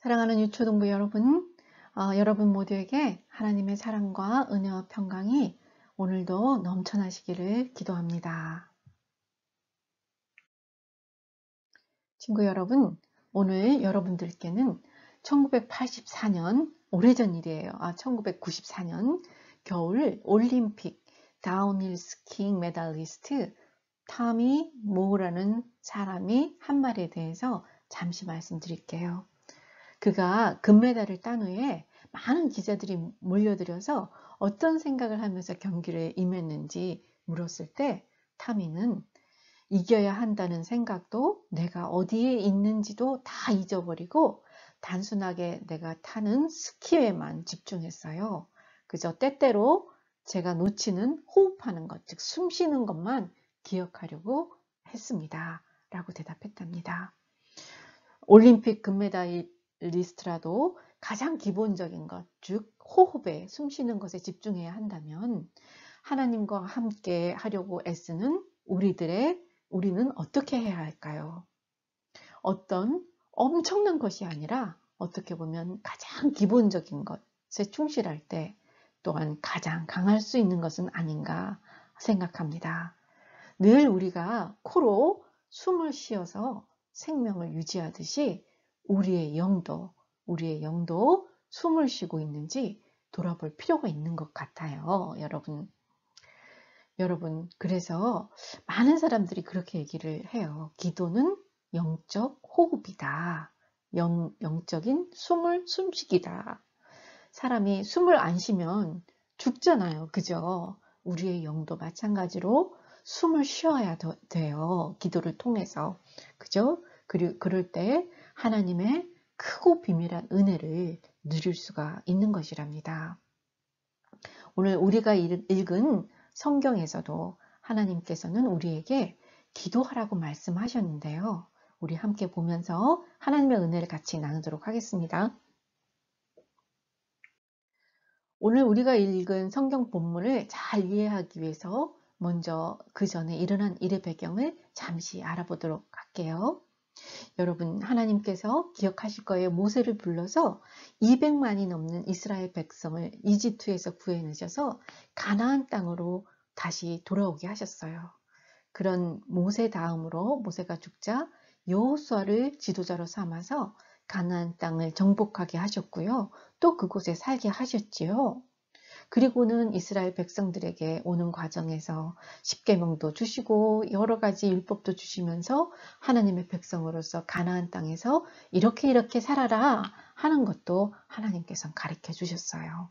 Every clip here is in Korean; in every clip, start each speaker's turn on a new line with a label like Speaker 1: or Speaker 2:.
Speaker 1: 사랑하는 유초동부 여러분, 여러분 모두에게 하나님의 사랑과 은혜와 평강이 오늘도 넘쳐나시기를 기도합니다. 친구 여러분, 오늘 여러분들께는 1984년, 오래전 일이에요. 1994년 겨울 올림픽 다운힐 스키잉 메달리스트 타미 모우라는 사람이 한 말에 대해서 잠시 말씀드릴게요. 그가 금메달을 딴 후에 많은 기자들이 몰려들어서 어떤 생각을 하면서 경기를 임했는지 물었을 때 타미는 이겨야 한다는 생각도 내가 어디에 있는지도 다 잊어버리고 단순하게 내가 타는 스키에만 집중했어요. 그저 때때로 제가 놓치는 호흡하는 것, 즉 숨 쉬는 것만 기억하려고 했습니다. 라고 대답했답니다. 올림픽 금메달리스트라도 가장 기본적인 것, 즉 호흡에 숨 쉬는 것에 집중해야 한다면 하나님과 함께 하려고 애쓰는 우리는 어떻게 해야 할까요? 어떤 엄청난 것이 아니라 어떻게 보면 가장 기본적인 것에 충실할 때 또한 가장 강할 수 있는 것은 아닌가 생각합니다. 늘 우리가 코로 숨을 쉬어서 생명을 유지하듯이 우리의 영도 숨을 쉬고 있는지 돌아볼 필요가 있는 것 같아요. 여러분, 그래서 많은 사람들이 그렇게 얘기를 해요. 기도는 영적 호흡이다. 영적인 숨쉬기다. 사람이 숨을 안 쉬면 죽잖아요. 그죠? 우리의 영도 마찬가지로 숨을 쉬어야 돼요. 기도를 통해서. 그죠? 그리고 그럴 때 하나님의 크고 비밀한 은혜를 누릴 수가 있는 것이랍니다. 오늘 우리가 읽은 성경에서도 하나님께서는 우리에게 기도하라고 말씀하셨는데요. 우리 함께 보면서 하나님의 은혜를 같이 나누도록 하겠습니다. 오늘 우리가 읽은 성경 본문을 잘 이해하기 위해서 먼저 그 전에 일어난 일의 배경을 잠시 알아보도록 할게요. 여러분, 하나님께서 기억하실 거예요. 모세를 불러서 200만이 넘는 이스라엘 백성을 이집트에서 구해내셔서 가나안 땅으로 다시 돌아오게 하셨어요. 그런 모세 다음으로 모세가 죽자 여호수아를 지도자로 삼아서 가나안 땅을 정복하게 하셨고요. 또 그곳에 살게 하셨지요. 그리고는 이스라엘 백성들에게 오는 과정에서 십계명도 주시고 여러 가지 율법도 주시면서 하나님의 백성으로서 가나안 땅에서 이렇게 살아라 하는 것도 하나님께서 가르쳐 주셨어요.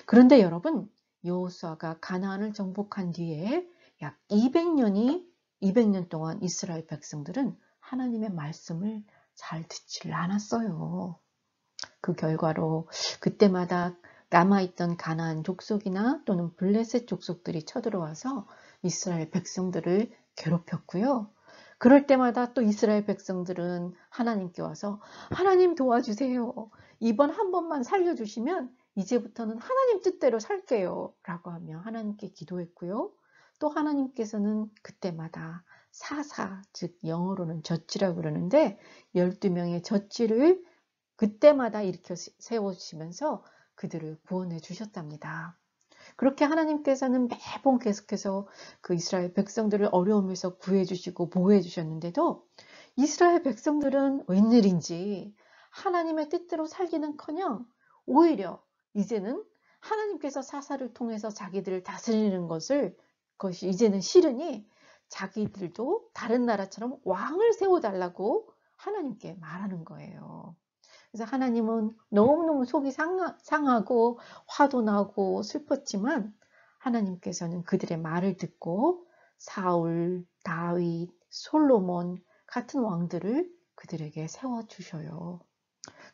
Speaker 1: 그런데 여러분, 여호수아가 가나안을 정복한 뒤에 약 200년 동안 이스라엘 백성들은 하나님의 말씀을 잘 듣지를 않았어요. 그 결과로 그때마다 남아있던 가나안 족속이나 또는 블레셋 족속들이 쳐들어와서 이스라엘 백성들을 괴롭혔고요. 그럴 때마다 또 이스라엘 백성들은 하나님께 와서 하나님 도와주세요. 이번 한 번만 살려주시면 이제부터는 하나님 뜻대로 살게요. 라고 하며 하나님께 기도했고요. 또 하나님께서는 그때마다 사사, 즉 영어로는 젖지라고 그러는데 12명의 젖지를 그때마다 일으켜 세우시면서 그들을 구원해 주셨답니다. 그렇게 하나님께서는 매번 계속해서 그 이스라엘 백성들을 어려움에서 구해 주시고 보호해 주셨는데도 이스라엘 백성들은 웬일인지 하나님의 뜻대로 살기는커녕 오히려 이제는 하나님께서 사사를 통해서 자기들을 다스리는 것이 이제는 싫으니 자기들도 다른 나라처럼 왕을 세워달라고 하나님께 말하는 거예요. 그래서 하나님은 너무너무 속이 상하고 화도 나고 슬펐지만 하나님께서는 그들의 말을 듣고 사울, 다윗, 솔로몬 같은 왕들을 그들에게 세워주셔요.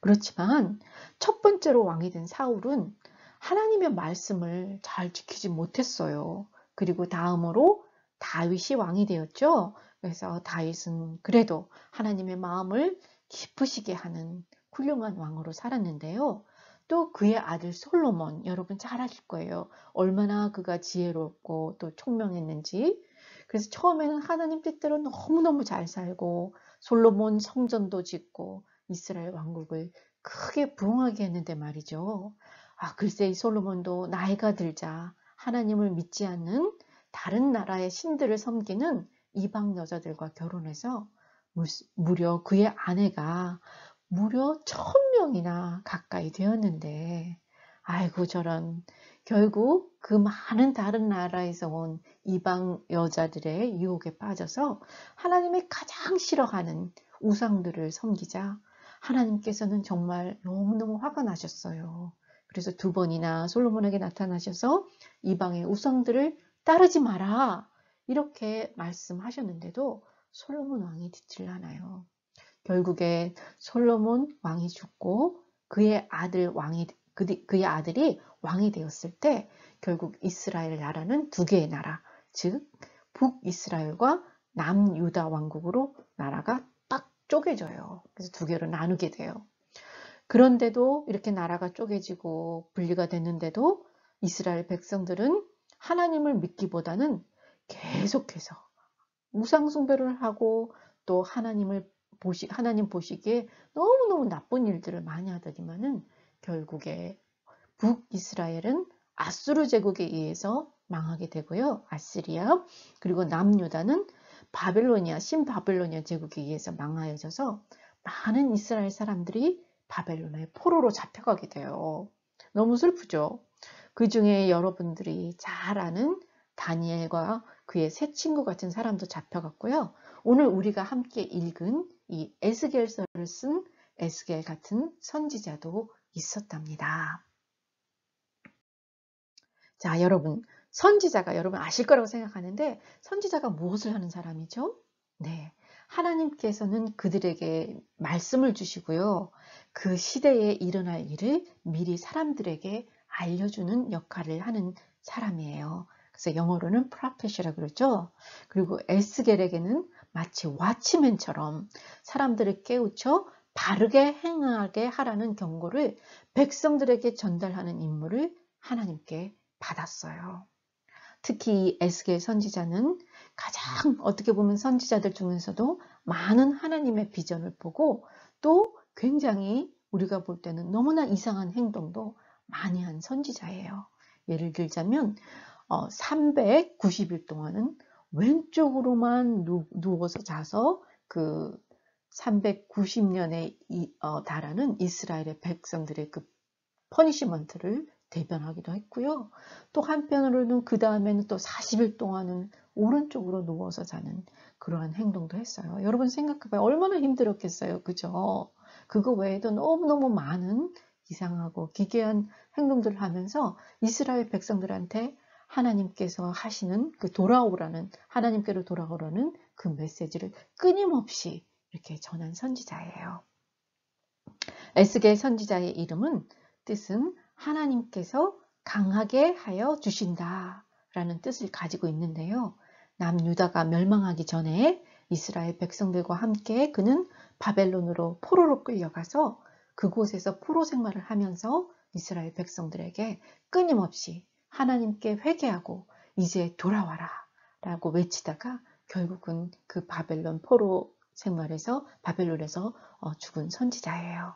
Speaker 1: 그렇지만 첫 번째로 왕이 된 사울은 하나님의 말씀을 잘 지키지 못했어요. 그리고 다음으로 다윗이 왕이 되었죠. 그래서 다윗은 그래도 하나님의 마음을 기쁘시게 하는 훌륭한 왕으로 살았는데요. 또 그의 아들 솔로몬, 여러분 잘 아실 거예요. 얼마나 그가 지혜롭고 또 총명했는지. 그래서 처음에는 하나님 뜻대로 너무너무 잘 살고 솔로몬 성전도 짓고 이스라엘 왕국을 크게 부흥하게 했는데 말이죠. 글쎄 이 솔로몬도 나이가 들자 하나님을 믿지 않는 다른 나라의 신들을 섬기는 이방 여자들과 결혼해서 무려 그의 아내가 무려 1000명이나 가까이 되었는데, 아이고 저런, 결국 그 많은 다른 나라에서 온 이방 여자들의 유혹에 빠져서 하나님의 가장 싫어하는 우상들을 섬기자 하나님께서는 정말 너무너무 화가 나셨어요. 그래서 2번이나 솔로몬에게 나타나셔서 이방의 우상들을 따르지 마라 이렇게 말씀하셨는데도 솔로몬 왕이 듣질 않아요. 결국에 솔로몬 왕이 죽고 그의 아들이 왕이 되었을 때 결국 이스라엘 나라는 2개의 나라, 즉 북이스라엘과 남유다 왕국으로 나라가 딱 쪼개져요. 그래서 2개로 나누게 돼요. 그런데도 이렇게 나라가 쪼개지고 분리가 됐는데도 이스라엘 백성들은 하나님을 믿기보다는 계속해서 우상 숭배를 하고 또 하나님 보시기에 너무너무 나쁜 일들을 많이 하더니만은 결국에 북이스라엘은 아수르 제국에 의해서 망하게 되고요. 아시리아. 그리고 남유다는 신바빌로니아 제국에 의해서 망하여져서 많은 이스라엘 사람들이 바벨론의 포로로 잡혀가게 돼요. 너무 슬프죠. 그 중에 여러분들이 잘 아는 다니엘과 그의 세 친구 같은 사람도 잡혀갔고요. 오늘 우리가 함께 읽은 이 에스겔서를 쓴 에스겔 같은 선지자도 있었답니다. 자, 여러분, 선지자가 여러분 아실 거라고 생각하는데 선지자가 무엇을 하는 사람이죠? 네, 하나님께서는 그들에게 말씀을 주시고요. 그 시대에 일어날 일을 미리 사람들에게 알려주는 역할을 하는 사람이에요. 그래서 영어로는 프로페시라고 그러죠. 그리고 에스겔에게는 마치 와치맨처럼 사람들을 깨우쳐 바르게 행하게 하라는 경고를 백성들에게 전달하는 임무를 하나님께 받았어요. 특히 이 에스겔 선지자는 가장 어떻게 보면 선지자들 중에서도 많은 하나님의 비전을 보고 또 굉장히 우리가 볼 때는 너무나 이상한 행동도 많이 한 선지자예요. 예를 들자면 390일 동안은 왼쪽으로만 누워서 자서 그 390년에 달하는 이스라엘의 백성들의 그 퍼니시먼트를 대변하기도 했고요. 또 한편으로는 그 다음에는 또 40일 동안은 오른쪽으로 누워서 자는 그러한 행동도 했어요. 여러분 생각해봐요. 얼마나 힘들었겠어요. 그죠? 그거 외에도 너무너무 많은 이상하고 기괴한 행동들을 하면서 이스라엘 백성들한테 하나님께서 하시는 그 하나님께로 돌아오라는 그 메시지를 끊임없이 이렇게 전한 선지자예요. 에스겔 선지자의 뜻은 하나님께서 강하게 하여 주신다 라는 뜻을 가지고 있는데요. 남유다가 멸망하기 전에 이스라엘 백성들과 함께 그는 바벨론으로 포로로 끌려가서 그곳에서 포로 생활을 하면서 이스라엘 백성들에게 끊임없이 하나님께 회개하고 이제 돌아와라 라고 외치다가 결국은 그 바벨론 포로 생활에서 바벨론에서 죽은 선지자예요.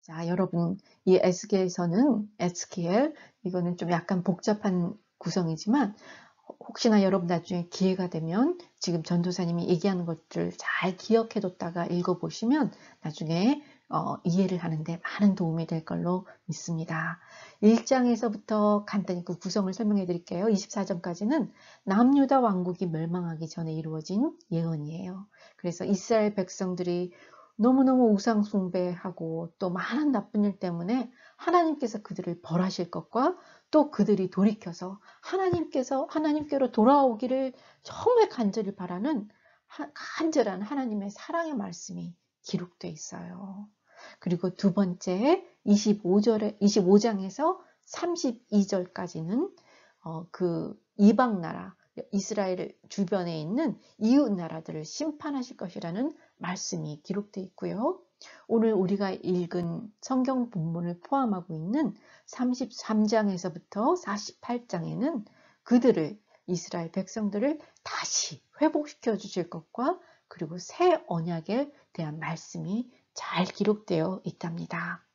Speaker 1: 자, 여러분, 이 에스겔, 이거는 좀 약간 복잡한 구성이지만 혹시나 여러분 나중에 기회가 되면 지금 전도사님이 얘기하는 것들 잘 기억해뒀다가 읽어보시면 나중에 이해를 하는데 많은 도움이 될 걸로 믿습니다. 1장에서부터 간단히 그 구성을 설명해 드릴게요. 24장까지는 남유다 왕국이 멸망하기 전에 이루어진 예언이에요. 그래서 이스라엘 백성들이 너무너무 우상 숭배하고 또 많은 나쁜 일 때문에 하나님께서 그들을 벌하실 것과 또 그들이 돌이켜서 하나님께로 돌아오기를 정말 간절히 바라는 간절한 하나님의 사랑의 말씀이 기록되어 있어요. 그리고 2번째 25장에서 32절까지는 그 이방 나라 이스라엘 주변에 있는 이웃 나라들을 심판하실 것이라는 말씀이 기록되어 있고요. 오늘 우리가 읽은 성경 본문을 포함하고 있는 33장에서부터 48장에는 이스라엘 백성들을 다시 회복시켜 주실 것과 그리고 새 언약에 대한 말씀이 잘 기록되어 있답니다.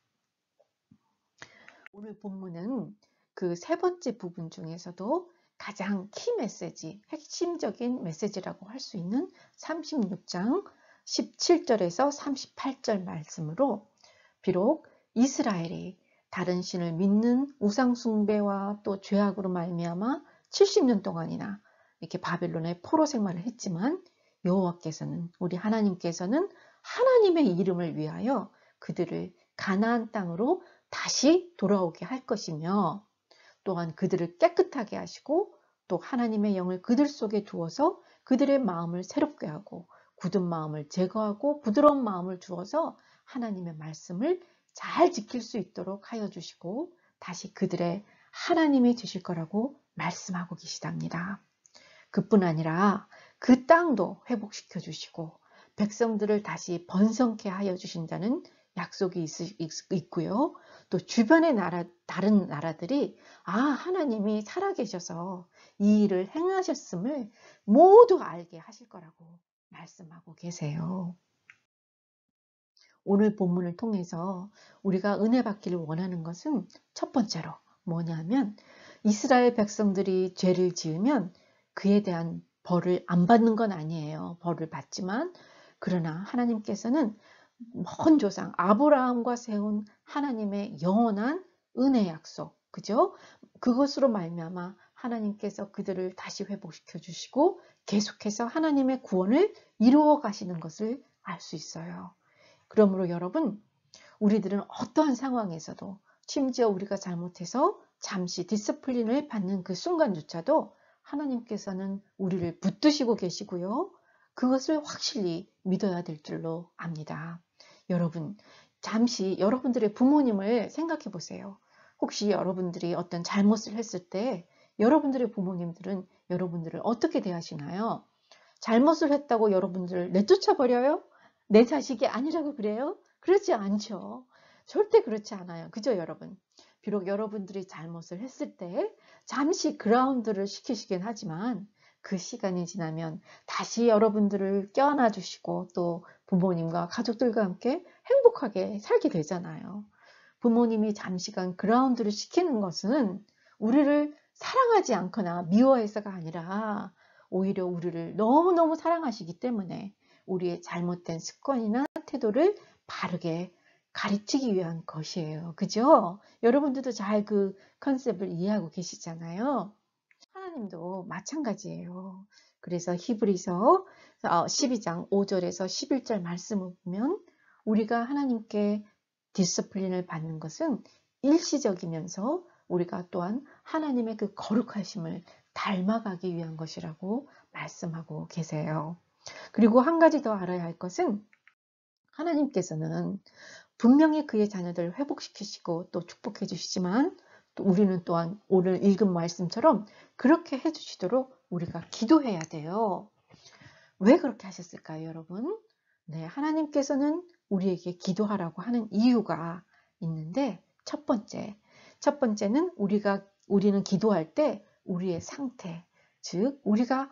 Speaker 1: 오늘 본문은 그 세 번째 부분 중에서도 가장 키 메시지, 핵심적인 메시지라고 할 수 있는 36장 17절에서 38절 말씀으로 비록 이스라엘이 다른 신을 믿는 우상 숭배와 또 죄악으로 말미암아 70년 동안이나 이렇게 바벨론의 포로 생활을 했지만 여호와께서는, 우리 하나님께서는 하나님의 이름을 위하여 그들을 가나안 땅으로 다시 돌아오게 할 것이며, 또한 그들을 깨끗하게 하시고 또 하나님의 영을 그들 속에 두어서 그들의 마음을 새롭게 하고 굳은 마음을 제거하고 부드러운 마음을 주어서 하나님의 말씀을 잘 지킬 수 있도록 하여 주시고 다시 그들의 하나님이 되실 거라고 말씀하고 계시답니다. 그뿐 아니라 그 땅도 회복시켜 주시고 백성들을 다시 번성케 하여 주신다는 약속이 있고요. 또 주변의 다른 나라들이 하나님이 살아계셔서 이 일을 행하셨음을 모두 알게 하실 거라고 말씀하고 계세요. 오늘 본문을 통해서 우리가 은혜 받기를 원하는 것은 첫 번째로 뭐냐면, 이스라엘 백성들이 죄를 지으면 그에 대한 벌을 안 받는 건 아니에요. 벌을 받지만, 그러나 하나님께서는 먼 조상 아브라함과 세운 하나님의 영원한 은혜 약속, 그죠? 그것으로 말미암아 하나님께서 그들을 다시 회복시켜 주시고 계속해서 하나님의 구원을 이루어 가시는 것을 알 수 있어요. 그러므로 여러분, 우리들은 어떠한 상황에서도, 심지어 우리가 잘못해서 잠시 디스플린을 받는 그 순간조차도 하나님께서는 우리를 붙드시고 계시고요. 그것을 확실히 믿어야 될 줄로 압니다. 여러분, 잠시 여러분들의 부모님을 생각해 보세요. 혹시 여러분들이 어떤 잘못을 했을 때 여러분들의 부모님들은 여러분들을 어떻게 대하시나요? 잘못을 했다고 여러분들을 내쫓아 버려요? 내 자식이 아니라고 그래요? 그렇지 않죠. 절대 그렇지 않아요. 그죠, 여러분? 비록 여러분들이 잘못을 했을 때 잠시 그라운드를 시키시긴 하지만 그 시간이 지나면 다시 여러분들을 껴안아 주시고 또 부모님과 가족들과 함께 행복하게 살게 되잖아요. 부모님이 잠시간 그라운드를 시키는 것은 우리를 사랑하지 않거나 미워해서가 아니라 오히려 우리를 너무너무 사랑하시기 때문에 우리의 잘못된 습관이나 태도를 바르게 가르치기 위한 것이에요. 그죠? 여러분들도 잘 그 컨셉을 이해하고 계시잖아요. 하나님도 마찬가지예요. 그래서 히브리서 12장 5절에서 11절 말씀을 보면 우리가 하나님께 디스플린을 받는 것은 일시적이면서 우리가 또한 하나님의 그 거룩하심을 닮아가기 위한 것이라고 말씀하고 계세요. 그리고 한 가지 더 알아야 할 것은, 하나님께서는 분명히 그의 자녀들을 회복시키시고 또 축복해 주시지만 또 우리는 또한 오늘 읽은 말씀처럼 그렇게 해 주시도록 우리가 기도해야 돼요. 왜 그렇게 하셨을까요, 여러분? 네, 하나님께서는 우리에게 기도하라고 하는 이유가 있는데, 첫 번째는 우리는 기도할 때 우리의 상태, 즉 우리가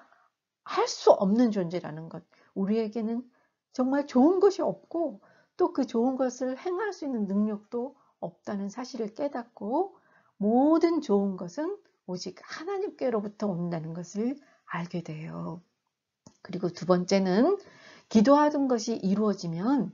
Speaker 1: 할 수 없는 존재라는 것, 우리에게는 정말 좋은 것이 없고 또 그 좋은 것을 행할 수 있는 능력도 없다는 사실을 깨닫고 모든 좋은 것은 오직 하나님께로부터 온다는 것을 알게 돼요. 그리고 두 번째는, 기도하던 것이 이루어지면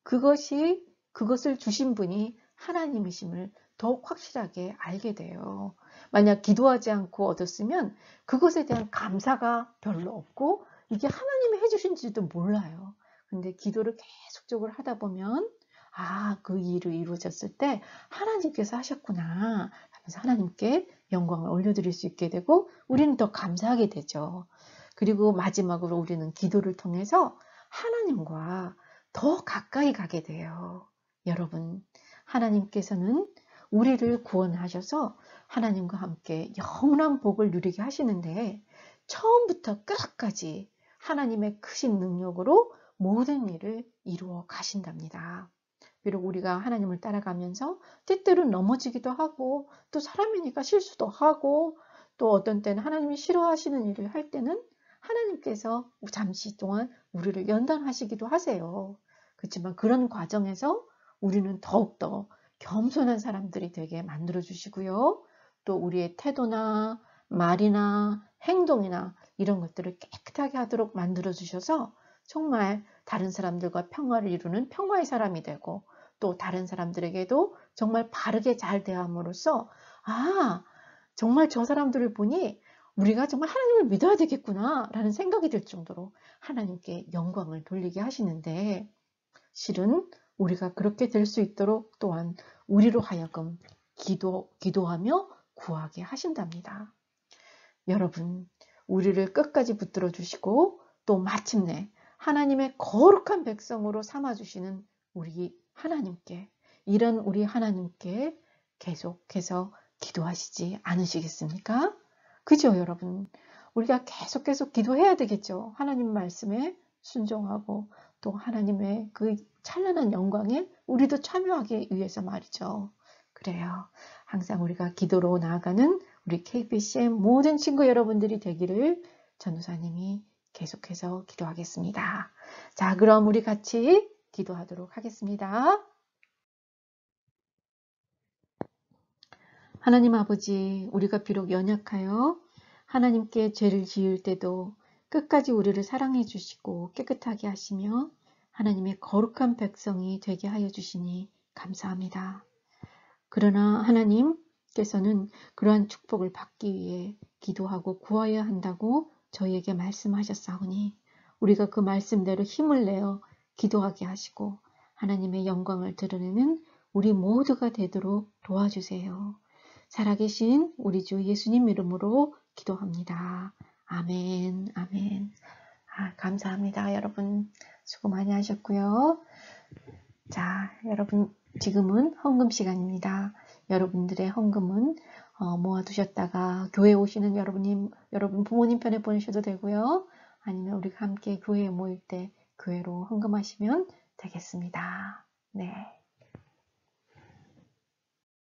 Speaker 1: 그것을 주신 분이 하나님이심을 더욱 확실하게 알게 돼요. 만약 기도하지 않고 얻었으면 그것에 대한 감사가 별로 없고 이게 하나님이 해주신지도 몰라요. 근데 기도를 계속적으로 하다 보면 그 일이 이루어졌을 때 하나님께서 하셨구나 하면서 하나님께 영광을 올려드릴 수 있게 되고 우리는 더 감사하게 되죠. 그리고 마지막으로 우리는 기도를 통해서 하나님과 더 가까이 가게 돼요. 여러분, 하나님께서는 우리를 구원하셔서 하나님과 함께 영원한 복을 누리게 하시는데 처음부터 끝까지 하나님의 크신 능력으로 모든 일을 이루어 가신답니다. 비록 우리가 하나님을 따라가면서 때때로 넘어지기도 하고 또 사람이니까 실수도 하고 또 어떤 때는 하나님이 싫어하시는 일을 할 때는 하나님께서 잠시 동안 우리를 연단하시기도 하세요. 그렇지만 그런 과정에서 우리는 더욱더 겸손한 사람들이 되게 만들어 주시고요. 또 우리의 태도나 말이나 행동이나 이런 것들을 깨끗하게 하도록 만들어 주셔서 정말 다른 사람들과 평화를 이루는 평화의 사람이 되고, 또 다른 사람들에게도 정말 바르게 잘 대함으로써 정말 저 사람들을 보니 우리가 정말 하나님을 믿어야 되겠구나 라는 생각이 들 정도로 하나님께 영광을 돌리게 하시는데, 실은 우리가 그렇게 될 수 있도록 또한 우리로 하여금 기도하며 구하게 하신답니다. 여러분, 우리를 끝까지 붙들어 주시고 또 마침내 하나님의 거룩한 백성으로 삼아주시는 우리 하나님께, 이런 우리 하나님께 계속해서 기도하시지 않으시겠습니까? 그죠, 여러분? 우리가 계속 기도해야 되겠죠. 하나님 말씀에 순종하고 또 하나님의 그 찬란한 영광에 우리도 참여하기 위해서 말이죠. 그래요. 항상 우리가 기도로 나아가는 우리 KBC의 모든 친구 여러분들이 되기를 전도사님이 계속해서 기도하겠습니다. 자, 그럼 우리 같이 기도하도록 하겠습니다. 하나님 아버지, 우리가 비록 연약하여 하나님께 죄를 지을 때도 끝까지 우리를 사랑해 주시고 깨끗하게 하시며 하나님의 거룩한 백성이 되게 하여 주시니 감사합니다. 그러나 하나님께서는 그러한 축복을 받기 위해 기도하고 구하여야 한다고 저희에게 말씀하셨사오니, 우리가 그 말씀대로 힘을 내어 기도하게 하시고 하나님의 영광을 드러내는 우리 모두가 되도록 도와주세요. 살아계신 우리 주 예수님 이름으로 기도합니다. 아멘, 아멘. 감사합니다. 여러분 수고 많이 하셨고요. 자, 여러분 지금은 헌금 시간입니다. 여러분들의 헌금은 모아두셨다가 교회 오시는 여러분 부모님 편에 보내셔도 되고요. 아니면 우리가 함께 교회에 모일 때 교회로 헌금하시면 되겠습니다. 네.